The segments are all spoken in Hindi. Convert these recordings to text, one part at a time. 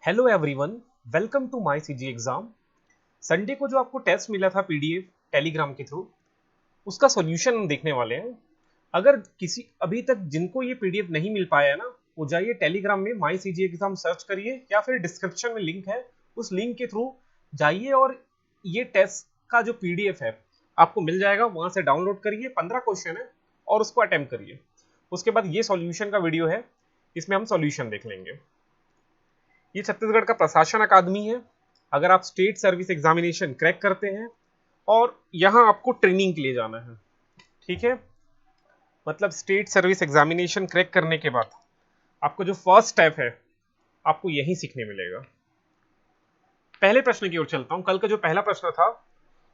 Hello everyone, welcome to my CG exam. Sunday को जो आपको टेस्ट मिला था पीडीएफ टेलीग्राम के थ्रू, उसका सॉल्यूशन हम देखने वाले हैं। अगर किसी अभी तक जिनको ये पीडीएफ नहीं मिल पाया है ना, वो जाइए टेलीग्राम में माय सीजी एग्जाम सर्च करिए या फिर डिस्क्रिप्शन में लिंक है, उस लिंक के थ्रू जाइए और ये टेस्ट का जो पीडीएफ है आपको मिल जाएगा। वहां से डाउनलोड करिए, 15 क्वेश्चन है और उसको अटेम्प्ट करिए। उसके बाद ये सॉल्यूशन का वीडियो है, इसमें हम सॉल्यूशन देख लेंगे। ये छत्तीसगढ़ का प्रशासन अकादमी है। अगर आप स्टेट सर्विस एग्जामिनेशन क्रैक करते हैं और यहां आपको ट्रेनिंग के लिए जाना है, ठीक है, मतलब स्टेट सर्विस एग्जामिनेशन क्रैक करने के बाद आपको जो फर्स्ट स्टेप है आपको यही सीखने मिलेगा। पहले प्रश्न की ओर चलता हूं। कल का जो पहला प्रश्न था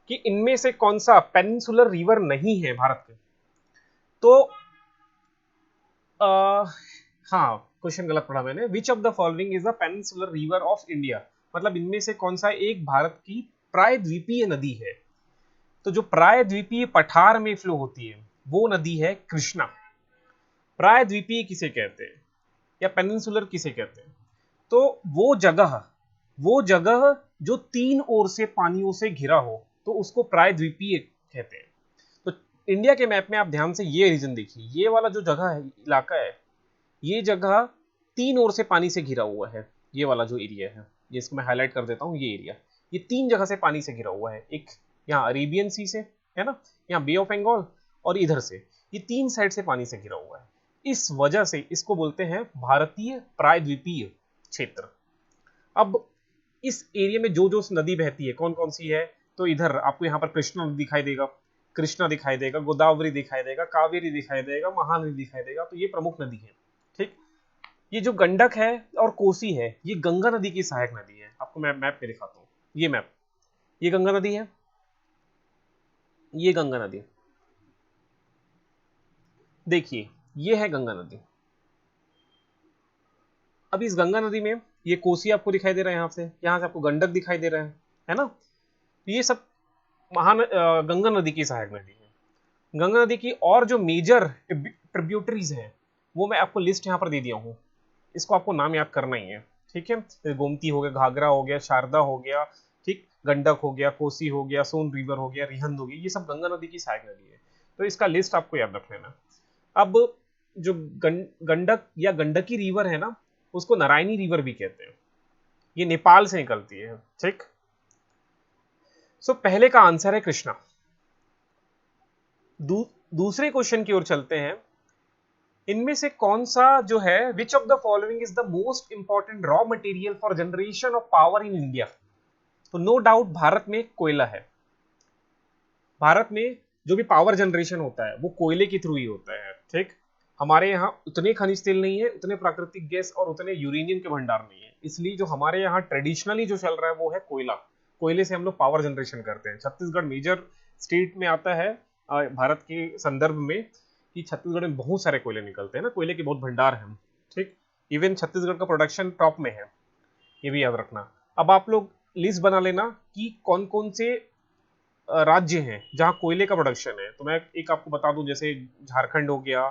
कि इनमें से कौन सा पेनिनसुलर रिवर नहीं है भारत के, तो हाँ, क्वेश्चन गलत पढ़ा मैंने। Which of the following is the peninsular river of India, मतलब इनमें से कौन सा एक भारत की प्रायद्वीपीय नदी है। तो जो प्रायद्वीपीय पठार में फ्लो होती है वो नदी है कृष्णा। प्रायद्वीपीय किसे कहते हैं या पेनिनसुलर किसे कहते हैं, तो वो जगह जो तीन ओर से पानियों से घिरा हो तो उसको प्रायद्वीपीय कहते हैं। तो इंडिया के मैप में आप ध्यान से ये रीजन देखिए, ये वाला जो जगह है, इलाका है, ये जगह तीन ओर से पानी से घिरा हुआ है। ये वाला जो एरिया है, ये इसको मैं हाईलाइट कर देता हूँ, ये एरिया, ये तीन जगह से पानी से घिरा हुआ है। एक यहाँ अरेबियन सी से है ना, यहाँ बे ऑफ बंगाल, और इधर से ये तीन साइड से पानी से घिरा हुआ है। इस वजह से इसको बोलते हैं भारतीय प्रायद्वीपीय क्षेत्र। अब इस एरिया में जो जो नदी बहती है कौन कौन सी है, तो इधर आपको यहाँ पर कृष्णा नदी दिखाई देगा, कृष्णा दिखाई देगा, गोदावरी दिखाई देगा, कावेरी दिखाई देगा, महानदी दिखाई देगा। तो ये प्रमुख नदी है, ठीक। ये जो गंडक है और कोसी है, ये गंगा नदी की सहायक नदी है। आपको मैं मैप पे दिखाता हूँ, ये मैप, ये गंगा नदी है, ये गंगा नदी, देखिए ये है गंगा नदी। अब इस गंगा नदी में ये कोसी आपको दिखाई दे रहा है, यहाँ से आपको गंडक दिखाई दे रहा है ना। तो ये सब गंगा नदी की सहायक नदी है। गंगा नदी की और जो मेजर ट्रिब्यूटरीज हैं वो मैं आपको लिस्ट यहाँ पर दे दिया हूँ, इसको आपको नाम याद करना ही है, ठीक है। गोमती हो गया, घाघरा हो गया, शारदा हो गया, ठीक, गंडक हो गया, कोसी हो गया, सोन रिवर हो गया, रिहंद हो गई, ये सब गंगा नदी की सहायक नदी है। तो इसका लिस्ट आपको याद रख लेना। अब जो गंडक या गंडकी रिवर है ना, उसको नारायणी रिवर भी कहते हैं, ये नेपाल से निकलती है, ठीक। सो पहले का आंसर है कृष्णा। दूसरे क्वेश्चन की ओर चलते हैं। इनमें से कौन सा जो है, which of the following is the most important raw material for generation of power in India. तो नो डाउट भारत में कोयला है। भारत में जो भी पावर जनरेशन होता है वो कोयले के थ्रू ही होता है, ठीक। हमारे यहाँ उतने खनिज तेल नहीं है, उतने प्राकृतिक गैस और उतने यूरेनियम के भंडार नहीं है, इसलिए जो हमारे यहाँ ट्रेडिशनली जो चल रहा है वो है कोयला। कोयले से हम लोग पावर जनरेशन करते हैं। छत्तीसगढ़ मेजर स्टेट में आता है भारत के संदर्भ में, कि छत्तीसगढ़ में बहुत सारे कोयले निकलते हैं ना, कोयले के बहुत भंडार हैं, ठीक। इवन छत्तीसगढ़ का प्रोडक्शन टॉप में है, ये भी याद रखना। अब आप लोग लिस्ट बना लेना कि कौन कौन से राज्य हैं जहां कोयले का प्रोडक्शन है। तो मैं एक आपको बता दूं, जैसे झारखंड हो गया,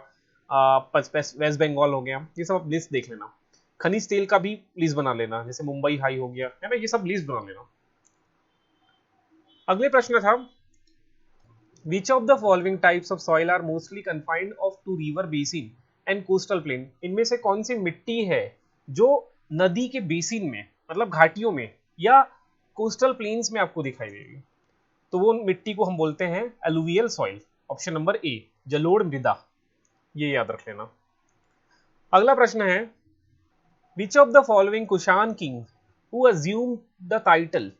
वेस्ट बंगाल हो गया, ये सब आप लिस्ट देख लेना। खनिज तेल का भी लिस्ट बना लेना, जैसे मुंबई हाई हो गया, है ना, ये सब लिस्ट बना लेना। अगले प्रश्न था, Which of the following types of soil are mostly confined of to river basin and coastal plain? इनमें से कौन सी मिट्टी है जो नदी के बेसिन में, मतलब घाटियों में या कोस्टल प्लेन्स में आपको दिखाई देगी। तो वो मिट्टी को हम बोलते हैं alluvial soil. Option number A, जलोढ़ मृदा, ये याद रख लेना। अगला प्रश्न है, Which of the following Kushan king who assumed the title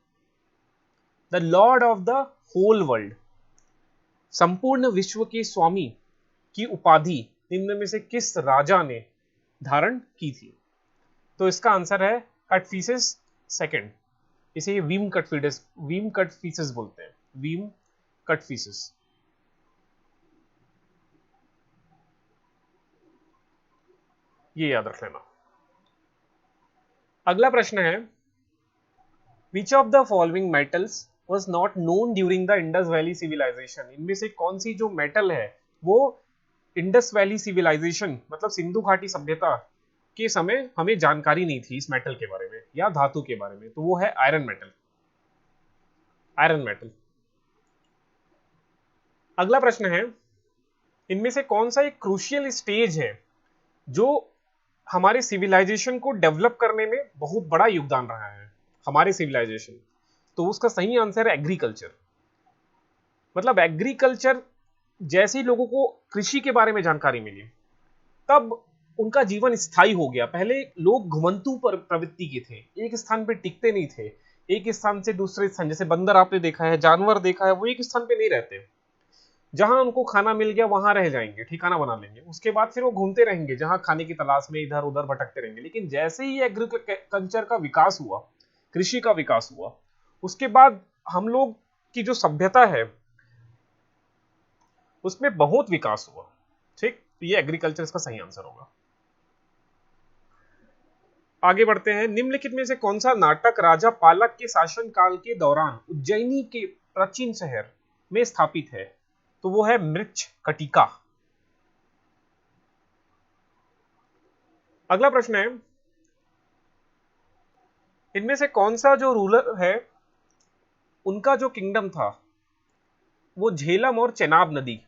the Lord of the whole world, संपूर्ण विश्व के स्वामी की उपाधि निम्न में से किस राजा ने धारण की थी। तो इसका आंसर है कटफिसेस सेकंड। इसे वीम कटफिसेस बोलते हैं, वीम कटफिसेस। ये याद रख लेना। अगला प्रश्न है, which of the following metals was not known during the Indus Valley civilization। इनमें से कौन सी जो मेटल है वो इंडस वैली सिविलाइजेशन, मतलब सिंधु घाटी सभ्यता के समय हमें जानकारी नहीं थी इस मेटल के बारे में या धातु के बारे में, तो वो है आयरन मेटल। Iron metal. अगला प्रश्न है, इनमें से कौन सा एक क्रूशियल स्टेज है जो हमारे सिविलाइजेशन को डेवलप करने में बहुत बड़ा योगदान रहा है, हमारे सिविलाइजेशन? तो उसका सही आंसर है एग्रीकल्चर। मतलब एग्रीकल्चर जैसे ही लोगों को कृषि के बारे में जानकारी मिली, तब उनका जीवन स्थायी हो गया। पहले लोग घुमंतु पर प्रवृत्ति के थे, एक स्थान पर टिकते नहीं थे, एक स्थान से दूसरे स्थान, जैसे बंदर आपने देखा है, जानवर देखा है, वो एक स्थान पे नहीं रहते। जहां उनको खाना मिल गया वहां रह जाएंगे, ठिकाना बना लेंगे, उसके बाद फिर वो घूमते रहेंगे जहां खाने की तलाश में, इधर उधर भटकते रहेंगे। लेकिन जैसे ही एग्रीकल्चर का विकास हुआ, कृषि का विकास हुआ, उसके बाद हम लोग की जो सभ्यता है उसमें बहुत विकास हुआ। ठीक, तो ये एग्रीकल्चर इसका सही आंसर होगा। आगे बढ़ते हैं। निम्नलिखित में से कौन सा नाटक राजा पालक के शासनकाल के दौरान उज्जैनी के प्राचीन शहर में स्थापित है? तो वो है मृच्छकटिका। अगला प्रश्न है, इनमें से कौन सा जो रूलर है उनका जो किंगडम था वो झेलम और चेनाब नदी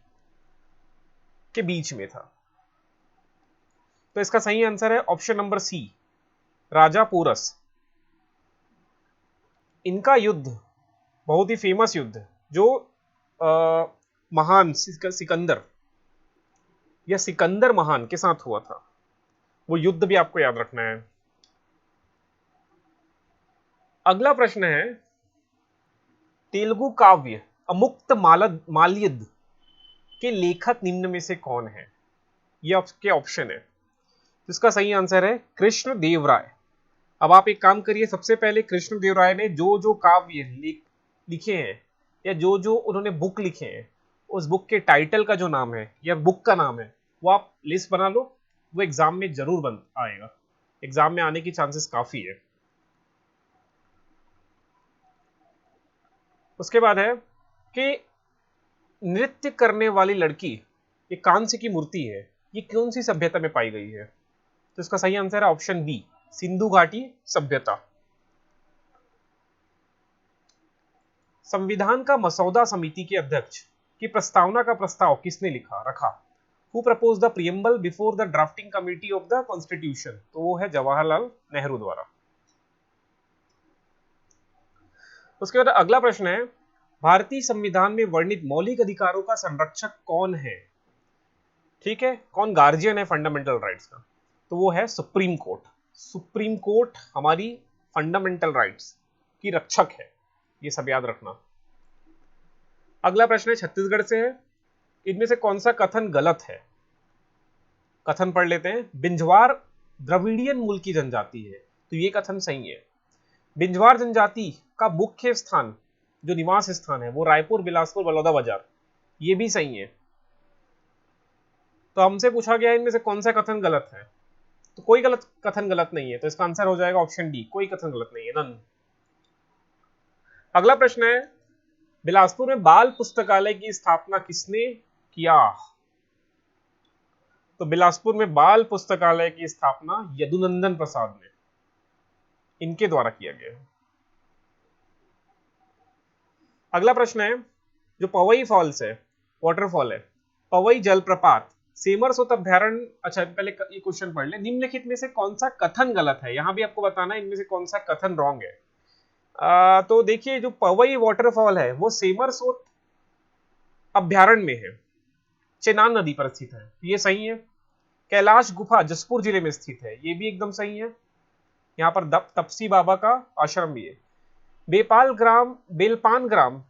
के बीच में था? तो इसका सही आंसर है ऑप्शन नंबर सी, राजा पोरस। इनका युद्ध बहुत ही फेमस युद्ध जो महान सिकंदर या सिकंदर महान के साथ हुआ था, वो युद्ध भी आपको याद रखना है। अगला प्रश्न है, तेलुगु काव्य अमुक्त माल्यद के लेखक निम्न में से कौन है? ये आपके ऑप्शन है। इसका सही आंसर है कृष्ण देव राय। अब आप एक काम करिए, सबसे पहले कृष्ण देव राय ने जो जो काव्य लिखे हैं या जो जो उन्होंने बुक लिखे हैं, उस बुक के टाइटल का जो नाम है या बुक का नाम है वो आप लिस्ट बना लो, वो एग्जाम में जरूर बन आएगा, एग्जाम में आने की चांसेस काफी है। उसके बाद है कि नृत्य करने वाली लड़की, ये कांस्य की मूर्ति है, ये कौन सी सभ्यता में पाई गई है? तो इसका सही आंसर है ऑप्शन बी, सिंधु घाटी सभ्यता। संविधान का मसौदा समिति के अध्यक्ष की प्रस्तावना का प्रस्ताव किसने रखा? Who propose the preamble before the drafting committee of the constitution? तो वो है जवाहरलाल नेहरू द्वारा। उसके बाद अगला प्रश्न है, भारतीय संविधान में वर्णित मौलिक अधिकारों का संरक्षक कौन है? ठीक है, कौन गार्जियन है फंडामेंटल राइट्स का? तो वो है सुप्रीम कोर्ट। सुप्रीम कोर्ट हमारी फंडामेंटल राइट्स की रक्षक है, ये सब याद रखना। अगला प्रश्न है छत्तीसगढ़ से है, इनमें से कौन सा कथन गलत है? कथन पढ़ लेते हैं। बिंजवार द्रविड़ियन मूल की जनजाति है, तो ये कथन सही है। बिंजवार जनजाति का मुख्य स्थान, जो निवास स्थान है, वो रायपुर, बिलासपुर, बलौदाबाजार, ये भी सही है। तो हमसे पूछा गया इनमें से कौन सा कथन गलत है, तो कोई गलत कथन गलत नहीं है, तो इसका आंसर हो जाएगा ऑप्शन डी, कोई कथन गलत नहीं है, नन। अगला प्रश्न है, बिलासपुर में बाल पुस्तकालय की स्थापना किसने किया? तो बिलासपुर में बाल पुस्तकालय की स्थापना यदुनंदन प्रसाद ने, इनके द्वारा किया गया। अगला प्रश्न है, जो पवई फॉल्स है, वाटरफॉल है, पवई जलप्रपात सेमरसोत अभ्यारण्य, अच्छा पहले ये क्वेश्चन पढ़ ले। निम्नलिखित में से कौन सा कथन गलत है? यहां भी आपको बताना है इनमें से कौन सा कथन रॉन्ग है। तो देखिए, जो पवई वाटरफॉल है वो सेमरसोत अभ्यारण्य में है, चेनाब नदी पर स्थित है, ये सही है। कैलाश गुफा जसपुर जिले में स्थित है, ये भी एकदम सही है। यहाँ पर तपसी बाबा का आश्रम भी है। बेलपान ग्राम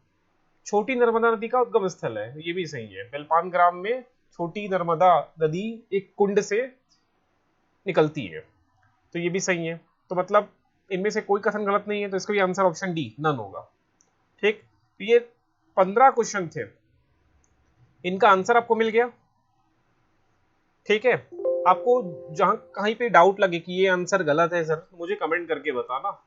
छोटी नर्मदा नदी का उद्गम स्थल है, ये भी सही है। बेलपान ग्राम में छोटी नर्मदा नदी एक कुंड से निकलती है, तो ये भी सही है। तो मतलब इनमें से कोई कथन गलत नहीं है, तो इसका भी आंसर ऑप्शन डी, नन होगा। ठीक, तो ये 15 क्वेश्चन थे, इनका आंसर आपको मिल गया। ठीक है, आपको जहां कहीं पे डाउट लगे कि ये आंसर गलत है सर, मुझे कमेंट करके बताना।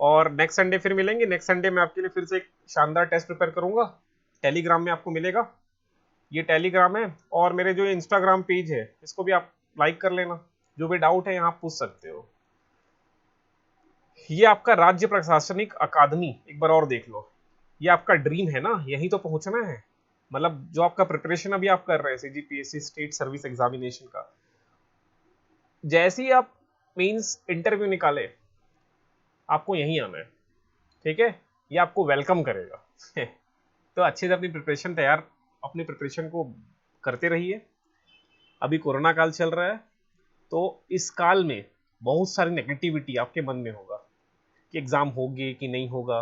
और नेक्स्ट संडे फिर मिलेंगे। नेक्स्ट संडे में आपके लिए फिर से एक शानदार टेस्ट प्रिपेयर करूंगा, टेलीग्राम में आपको मिलेगा। ये टेलीग्राम है, और मेरे जो इंस्टाग्राम पेज है इसको भी आप लाइक कर लेना। जो भी डाउट है यहाँ पूछ सकते हो। ये आपका राज्य प्रशासनिक अकादमी एक बार और देख लो, ये आपका ड्रीम है ना, यही तो पहुंचना है। मतलब जो आपका प्रिपरेशन अभी आप कर रहे हैं सीजीपीएससी स्टेट सर्विस एग्जामिनेशन का, जैसे ही आप मींस इंटरव्यू निकाले आपको यहीं आना है, ठीक है, ये आपको वेलकम करेगा। तो अच्छे से अपनी प्रिपरेशन को करते रहिए। अभी कोरोना काल चल रहा है, तो इस काल में बहुत सारी नेगेटिविटी आपके मन में होगा कि एग्जाम होगी कि नहीं होगा,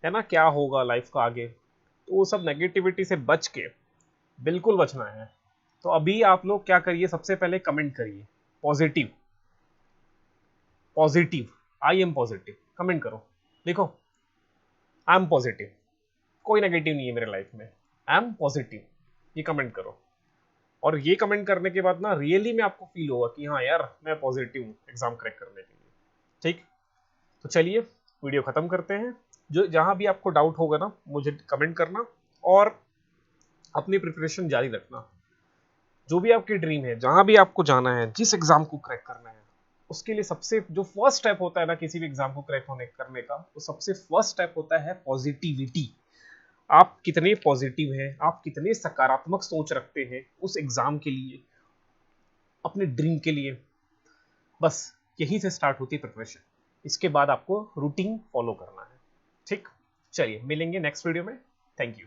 है ना, क्या होगा लाइफ का आगे। तो वो सब नेगेटिविटी से बच के बिल्कुल बचना है। तो अभी आप लोग क्या करिए, सबसे पहले कमेंट करिए positive, positive, I am positive, comment करो, लिखो आई एम पॉजिटिव, कोई नेगेटिव नहीं है मेरे लाइफ में, आई एम पॉजिटिव, ये कमेंट करो। और ये कमेंट करने के बाद ना रियली में आपको फील होगा कि हाँ यार मैं पॉजिटिव हूँ एग्जाम क्रैक करने के लिए। ठीक, तो चलिए वीडियो खत्म करते हैं। जो जहां भी आपको डाउट होगा ना मुझे कमेंट करना, और अपनी प्रिपरेशन जारी रखना। जो भी आपकी ड्रीम है, जहां भी आपको जाना है, जिस एग्जाम को क्रैक करना है, उसके लिए सबसे जो फर्स्ट स्टेप होता है ना किसी भी एग्जाम को क्रैक होने करने का, तो सबसे फर्स्ट स्टेप होता है पॉजिटिविटी। आप कितने पॉजिटिव हैं, आप कितने सकारात्मक सोच रखते हैं उस एग्जाम के लिए, अपने ड्रीम के लिए। बस यहीं से स्टार्ट होती है प्रिपरेशन। इसके बाद आपको रूटीन फॉलो करना है। ठीक, चलिए मिलेंगे नेक्स्ट वीडियो में। Thank you.